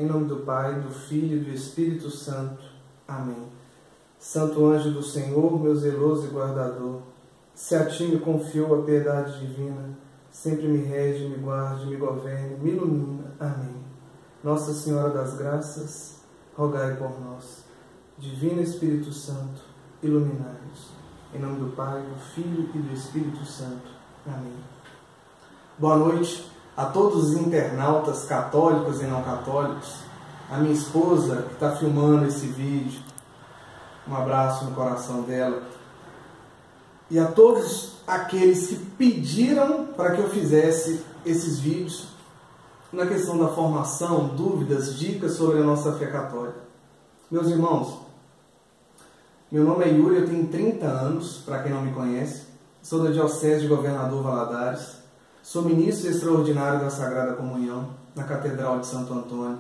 Em nome do Pai, do Filho e do Espírito Santo. Amém. Santo anjo do Senhor, meu zeloso e guardador, se a ti me confiou a piedade divina, sempre me rege, me guarde, me governe, me ilumina. Amém. Nossa Senhora das Graças, rogai por nós. Divino Espírito Santo, iluminai-nos. Em nome do Pai, do Filho e do Espírito Santo. Amém. Boa noite a todos os internautas católicos e não católicos. A minha esposa, que está filmando esse vídeo, um abraço no coração dela. E a todos aqueles que pediram para que eu fizesse esses vídeos na questão da formação, dúvidas, dicas sobre a nossa fé católica. Meus irmãos, meu nome é Yuri, eu tenho 30 anos, para quem não me conhece. Sou da Diocese de Governador Valadares. Sou ministro extraordinário da Sagrada Comunhão, na Catedral de Santo Antônio.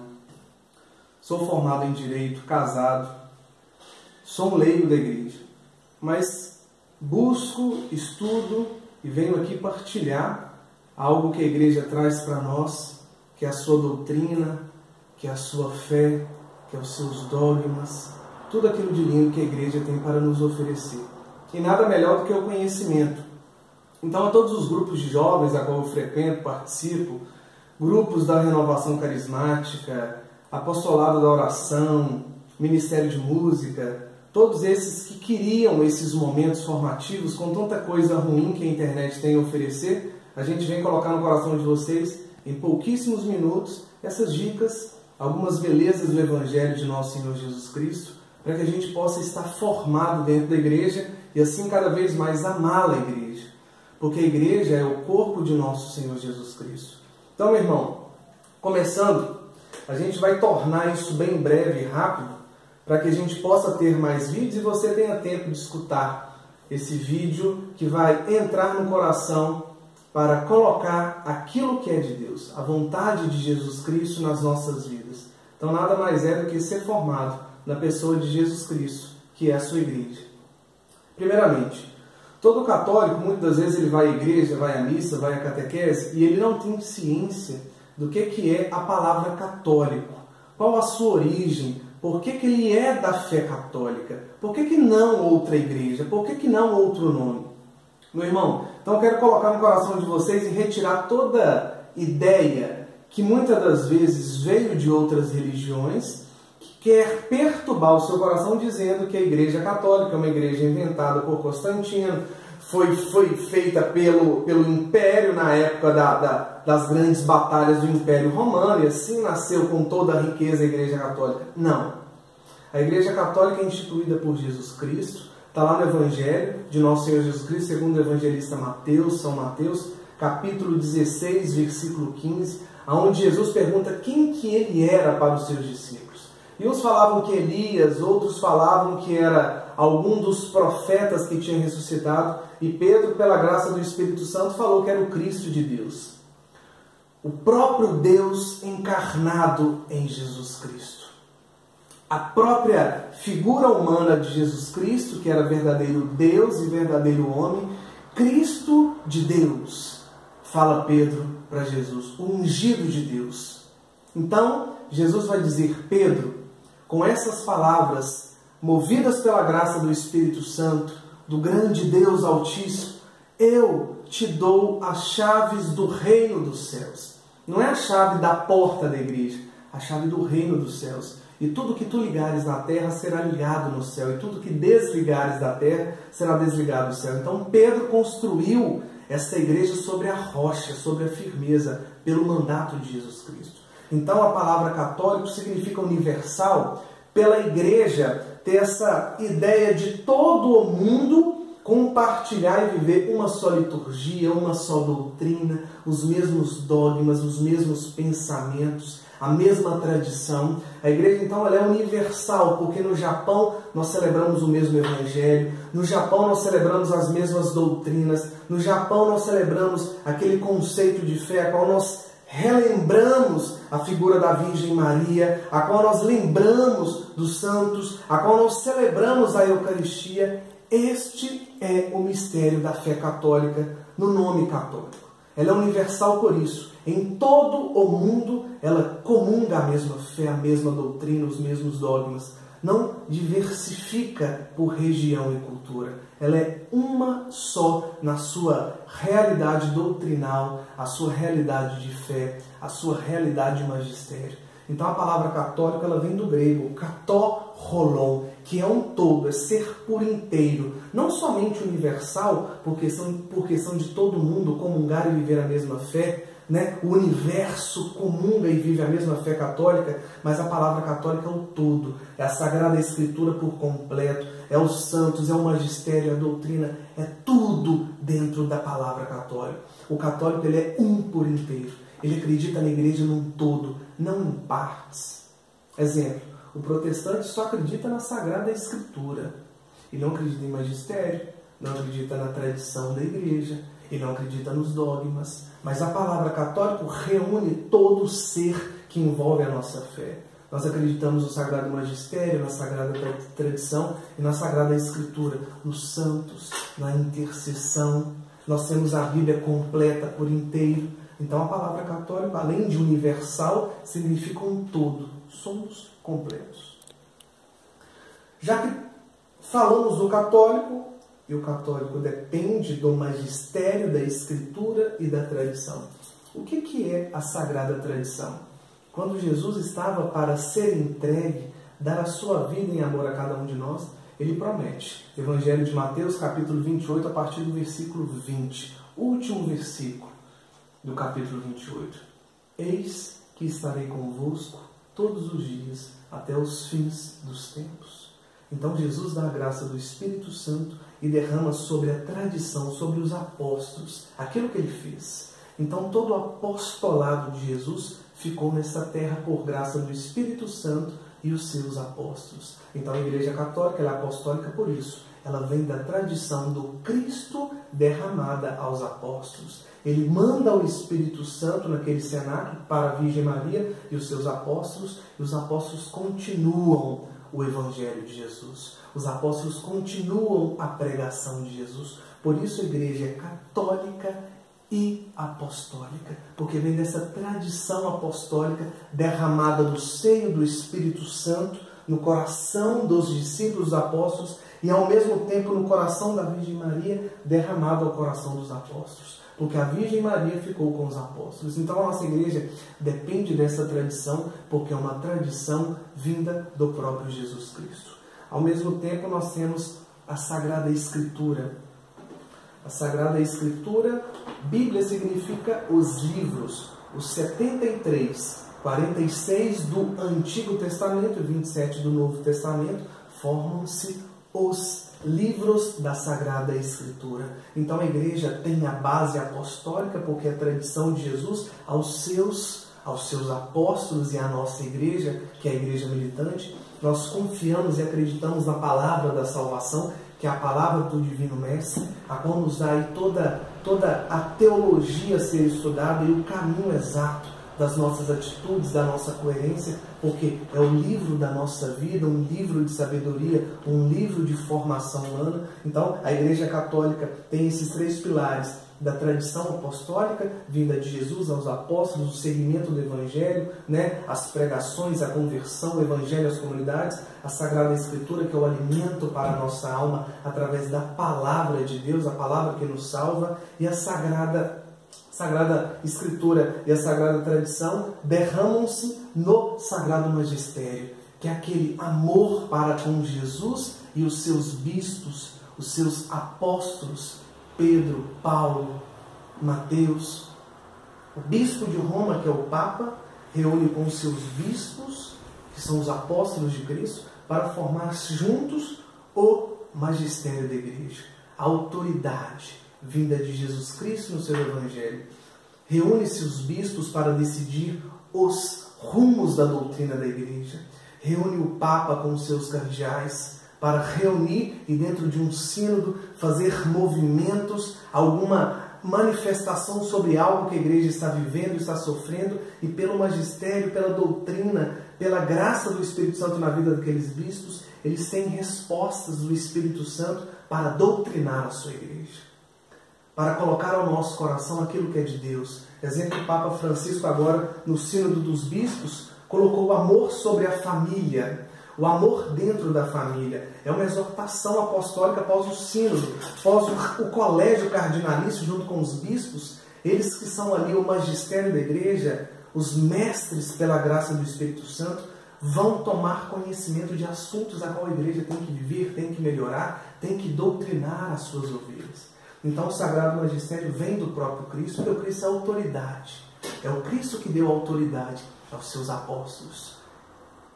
Sou formado em Direito, casado. Sou um leigo da Igreja. Mas busco, estudo e venho aqui partilhar algo que a Igreja traz para nós, que é a sua doutrina, que é a sua fé, que é os seus dogmas, tudo aquilo de lindo que a Igreja tem para nos oferecer. E nada melhor do que o conhecimento. Então, a todos os grupos de jovens a qual eu frequento, participo, grupos da renovação carismática, apostolado da oração, ministério de música, todos esses que queriam esses momentos formativos com tanta coisa ruim que a internet tem a oferecer, a gente vem colocar no coração de vocês, em pouquíssimos minutos, essas dicas, algumas belezas do Evangelho de nosso Senhor Jesus Cristo, para que a gente possa estar formado dentro da igreja e assim cada vez mais amá-la a igreja. Porque a igreja é o corpo de nosso Senhor Jesus Cristo. Então, meu irmão, começando, a gente vai tornar isso bem breve e rápido, para que a gente possa ter mais vídeos e você tenha tempo de escutar esse vídeo que vai entrar no coração para colocar aquilo que é de Deus, a vontade de Jesus Cristo nas nossas vidas. Então, nada mais é do que ser formado na pessoa de Jesus Cristo, que é a sua igreja. Primeiramente, todo católico, muitas vezes, ele vai à igreja, vai à missa, vai à catequese, e ele não tem ciência do que é a palavra católico. Qual a sua origem? Por que ele é da fé católica? Por que não outra igreja? Por que não outro nome? Meu irmão, então eu quero colocar no coração de vocês e retirar toda ideia que muitas das vezes veio de outras religiões, que quer perturbar o seu coração dizendo que a Igreja Católica é uma igreja inventada por Constantino, foi feita pelo Império na época das grandes batalhas do Império Romano, e assim nasceu com toda a riqueza a Igreja Católica. Não. A Igreja Católica é instituída por Jesus Cristo, está lá no Evangelho de nosso Senhor Jesus Cristo, segundo o evangelista Mateus, São Mateus, capítulo 16, versículo 15, onde Jesus pergunta quem que ele era para os seus discípulos. E uns falavam que Elias, outros falavam que era algum dos profetas que tinha ressuscitado, e Pedro, pela graça do Espírito Santo, falou que era o Cristo de Deus. O próprio Deus encarnado em Jesus Cristo. A própria figura humana de Jesus Cristo, que era verdadeiro Deus e verdadeiro homem, Cristo de Deus, fala Pedro para Jesus, o ungido de Deus. Então, Jesus vai dizer, Pedro, com essas palavras, movidas pela graça do Espírito Santo, do grande Deus Altíssimo, eu te dou as chaves do reino dos céus. Não é a chave da porta da igreja, a chave do reino dos céus. E tudo que tu ligares na terra será ligado no céu, e tudo que desligares da terra será desligado do céu. Então Pedro construiu esta igreja sobre a rocha, sobre a firmeza, pelo mandato de Jesus Cristo. Então a palavra católico significa universal, pela igreja ter essa ideia de todo o mundo compartilhar e viver uma só liturgia, uma só doutrina, os mesmos dogmas, os mesmos pensamentos, a mesma tradição. A igreja, então, ela é universal, porque no Japão nós celebramos o mesmo evangelho, no Japão nós celebramos as mesmas doutrinas, no Japão nós celebramos aquele conceito de fé a qual nós relembramos a figura da Virgem Maria, a qual nós lembramos dos santos, a qual nós celebramos a Eucaristia. Este é o mistério da fé católica, no nome católico. Ela é universal por isso. Em todo o mundo, ela comunga a mesma fé, a mesma doutrina, os mesmos dogmas. Não diversifica por região e cultura. Ela é uma só na sua realidade doutrinal, a sua realidade de fé, a sua realidade de magistério. Então a palavra católica ela vem do grego kató rolon, que é um todo, é ser por inteiro. Não somente universal, porque são de todo mundo comungar e viver a mesma fé, né? O universo comunga e vive a mesma fé católica, mas a palavra católica é o todo, é a Sagrada Escritura por completo, é os santos, é o magistério, é a doutrina, é tudo dentro da palavra católica. O católico ele é um por inteiro, ele acredita na igreja num todo, não em partes. Exemplo, o protestante só acredita na Sagrada Escritura, ele não acredita em magistério, não acredita na tradição da igreja, ele não acredita nos dogmas, mas a palavra católico reúne todo o ser que envolve a nossa fé. Nós acreditamos no Sagrado Magistério, na Sagrada Tradição e na Sagrada Escritura, nos santos, na intercessão. Nós temos a Bíblia completa por inteiro. Então a palavra católico, além de universal, significa um todo. Somos completos. Já que falamos do católico, e o católico depende do magistério, da escritura e da tradição. O que é a Sagrada Tradição? Quando Jesus estava para ser entregue, dar a sua vida em amor a cada um de nós, ele promete. Evangelho de Mateus, capítulo 28, a partir do versículo 20. Último versículo do capítulo 28. Eis que estarei convosco todos os dias, até os fins dos tempos. Então Jesus dá a graça do Espírito Santo e derrama sobre a tradição, sobre os apóstolos, aquilo que ele fez. Então todo o apostolado de Jesus ficou nessa terra por graça do Espírito Santo e os seus apóstolos. Então a Igreja Católica ela é apostólica por isso. Ela vem da tradição do Cristo derramada aos apóstolos. Ele manda o Espírito Santo naquele cenáculo para a Virgem Maria e os seus apóstolos, e os apóstolos continuam o Evangelho de Jesus. Os apóstolos continuam a pregação de Jesus. Por isso a igreja é católica e apostólica, porque vem dessa tradição apostólica derramada do seio do Espírito Santo no coração dos discípulos apóstolos e ao mesmo tempo no coração da Virgem Maria derramado ao coração dos apóstolos, porque a Virgem Maria ficou com os apóstolos. Então a nossa igreja depende dessa tradição, porque é uma tradição vinda do próprio Jesus Cristo. Ao mesmo tempo nós temos a Sagrada Escritura. A Sagrada Escritura, Bíblia significa os livros, os 73, 46 do Antigo Testamento e 27 do Novo Testamento, formam-se os livros da Sagrada Escritura. Então a igreja tem a base apostólica, porque é a tradição de Jesus aos seus apóstolos e à nossa igreja, que é a igreja militante. Nós confiamos e acreditamos na palavra da salvação, que é a palavra do Divino Mestre, a qual nos dá aí toda a teologia a ser estudada e o caminho exato das nossas atitudes, da nossa coerência, porque é o livro da nossa vida, um livro de sabedoria, um livro de formação humana. Então, a Igreja Católica tem esses três pilares da tradição apostólica, vinda de Jesus aos apóstolos, o seguimento do Evangelho, né? As pregações, a conversão, o Evangelho às comunidades, a Sagrada Escritura, que é o alimento para a nossa alma, através da Palavra de Deus, a Palavra que nos salva, e a Sagrada Escritura e a Sagrada Tradição derramam-se no Sagrado Magistério, que é aquele amor para com Jesus e os seus bispos, os seus apóstolos, Pedro, Paulo, Mateus. O bispo de Roma, que é o Papa, reúne com os seus bispos, que são os apóstolos de Cristo, para formar juntos o magistério da igreja, a autoridade vinda de Jesus Cristo no seu Evangelho. Reúne-se os bispos para decidir os rumos da doutrina da igreja. Reúne o Papa com os seus cardeais para reunir e dentro de um sínodo fazer movimentos, alguma manifestação sobre algo que a igreja está vivendo, está sofrendo, e pelo magistério, pela doutrina, pela graça do Espírito Santo na vida daqueles bispos, eles têm respostas do Espírito Santo para doutrinar a sua igreja, para colocar ao nosso coração aquilo que é de Deus. Exemplo, o Papa Francisco agora, no Sínodo dos Bispos, colocou o amor sobre a família, o amor dentro da família. É uma exortação apostólica após o sínodo, após o colégio cardinalício junto com os bispos, eles que são ali o magistério da igreja, os mestres pela graça do Espírito Santo, vão tomar conhecimento de assuntos a qual a igreja tem que viver, tem que melhorar, tem que doutrinar as suas ovelhas. Então o Sagrado Magistério vem do próprio Cristo, porque o Cristo é a autoridade. É o Cristo que deu autoridade aos seus apóstolos.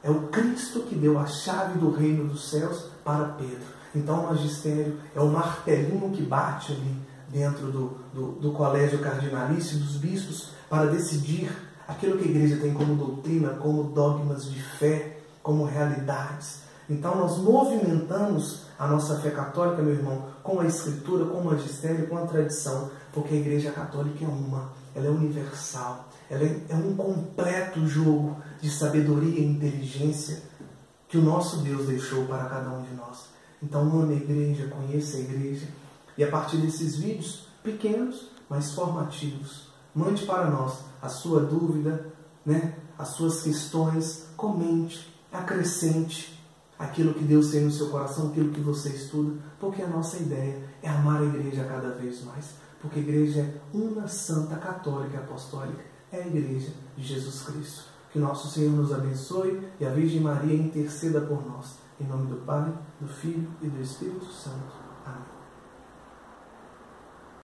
É o Cristo que deu a chave do reino dos céus para Pedro. Então o magistério é o martelinho que bate ali dentro do colégio cardinalício, dos bispos, para decidir aquilo que a igreja tem como doutrina, como dogmas de fé, como realidades. Então nós movimentamos a nossa fé católica, meu irmão, com a Escritura, com o magistério, com a tradição, porque a Igreja Católica é uma, ela é universal, ela é um completo jogo de sabedoria e inteligência que o nosso Deus deixou para cada um de nós. Então ame a igreja, conheça a igreja, e a partir desses vídeos pequenos, mas formativos, mande para nós a sua dúvida, as suas questões, comente, acrescente aquilo que Deus tem no seu coração, aquilo que você estuda, porque a nossa ideia é amar a igreja cada vez mais, porque a igreja é uma santa, católica e apostólica, é a igreja de Jesus Cristo. Que nosso Senhor nos abençoe e a Virgem Maria interceda por nós. Em nome do Pai, do Filho e do Espírito Santo. Amém.